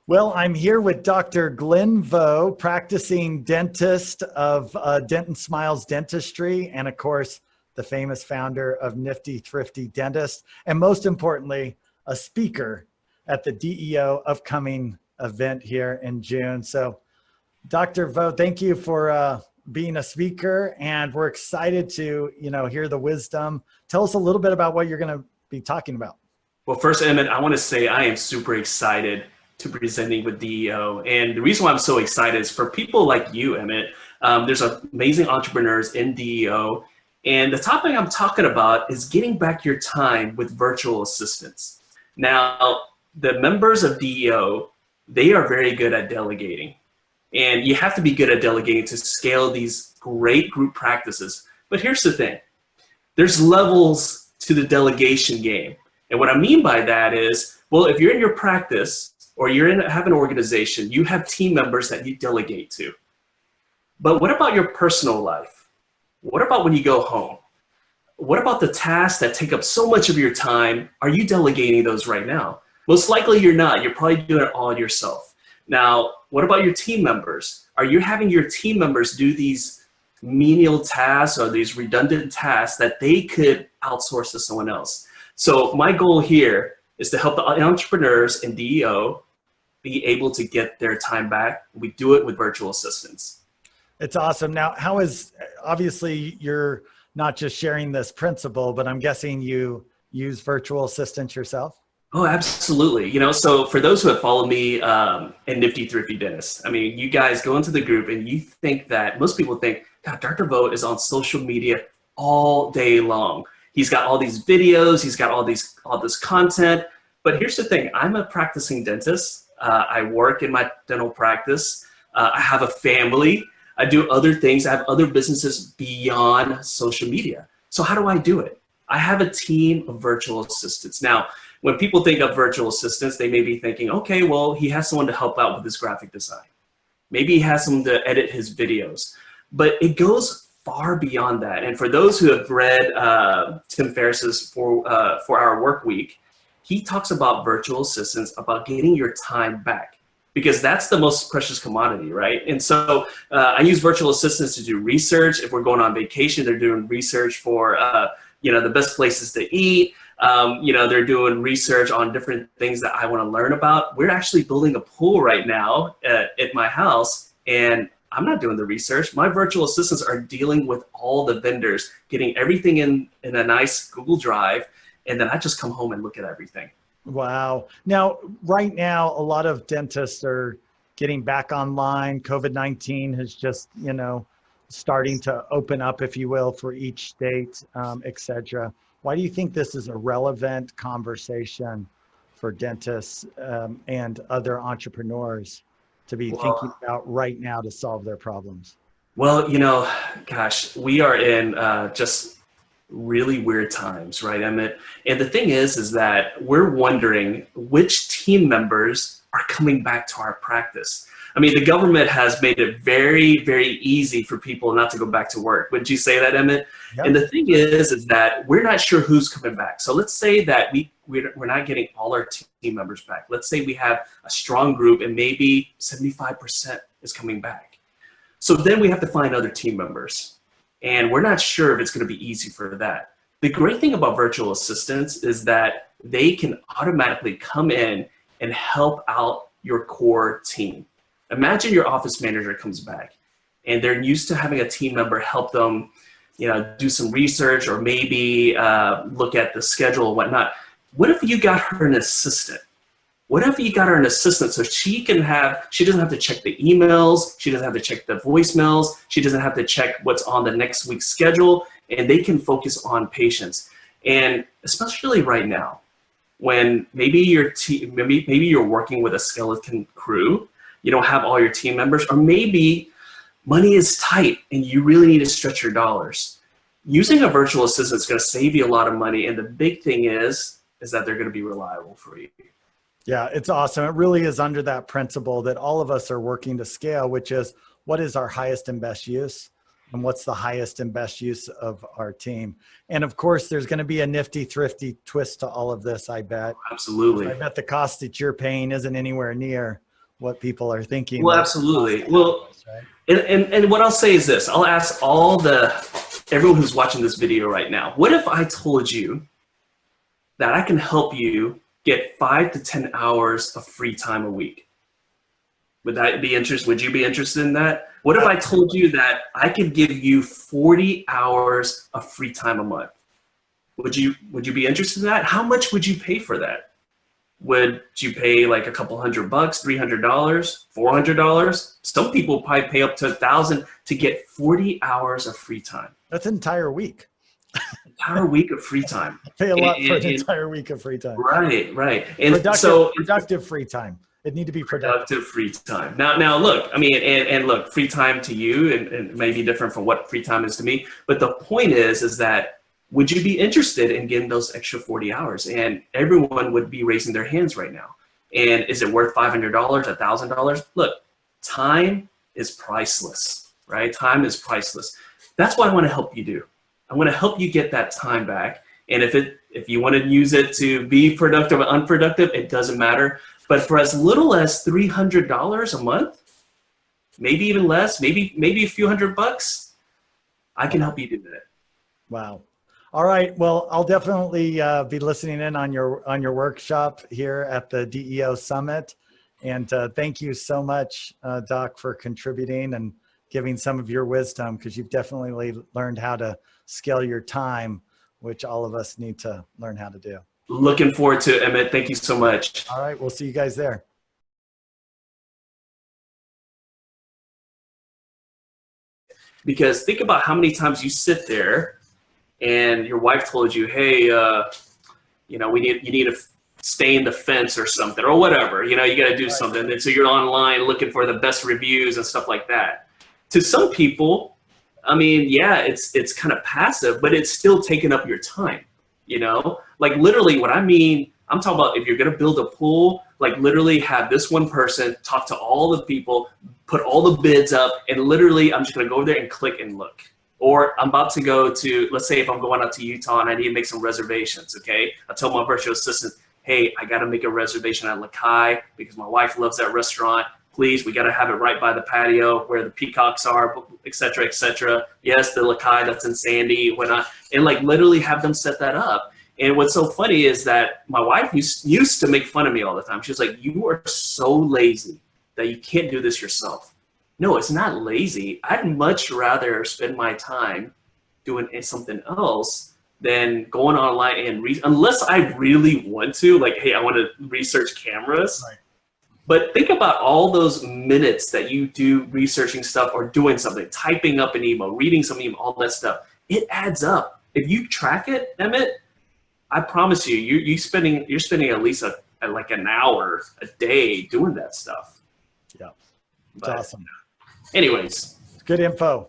Well, I'm here with Dr. Glenn Vo, practicing dentist of Denton Smiles Dentistry, and of course, the famous founder of Nifty Thrifty Dentist, and most importantly, a speaker at the DEO upcoming event here in June. So, Dr. Vo, thank you for being a speaker, and we're excited to hear the wisdom. Tell us a little bit about what you're going to be talking about. Well, first, Emmett, I want to say I am super excited to presenting with DEO. And the reason why I'm so excited is for people like you, Emmett. There's amazing entrepreneurs in DEO. And the topic I'm talking about is getting back your time with virtual assistants. Now, the members of DEO, they are very good at delegating. And you have to be good at delegating to scale these great group practices. But here's the thing. There's levels to the delegation game. And what I mean by that is, well, if you're in your practice or have an organization, you have team members that you delegate to. But what about your personal life? What about when you go home? What about the tasks that take up so much of your time? Are you delegating those right now? Most likely you're not. You're probably doing it all yourself. Now, what about your team members? Are you having your team members do these menial tasks or these redundant tasks that they could outsource to someone else? So my goal here is to help the entrepreneurs in DEO be able to get their time back. We do it with virtual assistants. It's awesome. Now, obviously you're not just sharing this principle, but I'm guessing you use virtual assistants yourself? Oh, absolutely. So for those who have followed me in Nifty Thrifty Dentist, I mean, you guys go into the group and you think that most people think, God, Dr. Vo is on social media all day long. He's got all these videos, he's got all this content. But here's the thing, I'm a practicing dentist. I work in my dental practice. I have a family. I do other things. I have other businesses beyond social media. So how do I do it? I have a team of virtual assistants. Now, when people think of virtual assistants, they may be thinking, okay, well, he has someone to help out with his graphic design. Maybe he has someone to edit his videos. But it goes far beyond that. And for those who have read Tim Ferriss's 4-Hour Work Week, he talks about virtual assistants, about getting your time back, because that's the most precious commodity, right? And so I use virtual assistants to do research. If we're going on vacation, they're doing research for the best places to eat. They're doing research on different things that I want to learn about. We're actually building a pool right now at my house, and I'm not doing the research. My virtual assistants are dealing with all the vendors, getting everything in a nice Google Drive, and then I just come home and look at everything. Wow. Now, right now, a lot of dentists are getting back online. COVID-19 has just, starting to open up, if you will, for each state, et cetera. Why do you think this is a relevant conversation for dentists and other entrepreneurs to be thinking about right now to solve their problems? Well, gosh, we are in just really weird times, right, Emmett? And the thing is that we're wondering which team members are coming back to our practice. I mean, the government has made it very, very easy for people not to go back to work. Would you say that, Emmett? Yep. And the thing is that we're not sure who's coming back. So let's say that we're not getting all our team members back. Let's say we have a strong group and maybe 75% is coming back. So then we have to find other team members. And we're not sure if it's going to be easy for that. The great thing about virtual assistants is that they can automatically come in and help out your core team. Imagine your office manager comes back and they're used to having a team member help them, do some research or maybe look at the schedule and whatnot. What if you got her an assistant? What if you got her an assistant so she doesn't have to check the emails, she doesn't have to check the voicemails, she doesn't have to check what's on the next week's schedule, and they can focus on patients. And especially right now, when maybe you're working with a skeleton crew, you don't have all your team members, or maybe money is tight and you really need to stretch your dollars. Using a virtual assistant is going to save you a lot of money, and the big thing is that they're going to be reliable for you. Yeah, it's awesome. It really is under that principle that all of us are working to scale, which is what is our highest and best use and what's the highest and best use of our team. And of course, there's going to be a nifty, thrifty twist to all of this, I bet. Absolutely. I bet the cost that you're paying isn't anywhere near what people are thinking. Well, absolutely. Well, Right? and what I'll say is this: I'll ask everyone who's watching this video right now. What if I told you that I can help you get 5 to 10 hours of free time a week? Would that be interested? Would you be interested in that? What if I told you that I could give you 40 hours of free time a month? Would you be interested in that? How much would you pay for that? Would you pay like a couple $100, $300, $400? Some people probably pay up to $1,000 to get 40 hours of free time. That's an entire week. Entire week of free time. Pay a lot for an entire week of free time. Right. And productive free time. It need to be productive free time. Now look, I mean, and look, free time to you and may be different from what free time is to me. But the point is that would you be interested in getting those extra 40 hours? And everyone would be raising their hands right now. And is it worth $500, $1,000? Look, time is priceless, right? Time is priceless. That's what I want to help you do. I want to help you get that time back. And if you want to use it to be productive or unproductive, it doesn't matter. But for as little as $300 a month, maybe even less, maybe a few $100, I can help you do that. Wow. All right. Well, I'll definitely be listening in on your workshop here at the DEO Summit. And thank you so much, Doc, for contributing and giving some of your wisdom, because you've definitely learned how to scale your time, which all of us need to learn how to do. Looking forward to it, Emmett. Thank you so much. All right. We'll see you guys there. Because think about how many times you sit there and your wife told you, hey, you need to stay in the fence or something or whatever, you got to do something. And so you're online looking for the best reviews and stuff like that. To some people, I mean, yeah, it's kind of passive, but it's still taking up your time, like literally what I mean, I'm talking about if you're going to build a pool, like literally have this one person talk to all the people, put all the bids up, and literally I'm just going to go over there and click and look. Or I'm about to go to, let's say if I'm going out to Utah and I need to make some reservations, okay? I tell my virtual assistant, hey, I got to make a reservation at Lakai because my wife loves that restaurant. Please, we got to have it right by the patio where the peacocks are, et cetera, et cetera. Yes, the Lakai that's in Sandy, whatnot. And like literally have them set that up. And what's so funny is that my wife used to make fun of me all the time. She was like, you are so lazy that you can't do this yourself. No, it's not lazy. I'd much rather spend my time doing something else than going online and unless I really want to, like, hey, I want to research cameras. Right. But think about all those minutes that you do researching stuff or doing something, typing up an email, reading some email, all that stuff. It adds up. If you track it, Emmett, I promise you, you're spending at least like an hour a day doing that stuff. Yeah, it's awesome. Anyways, good info.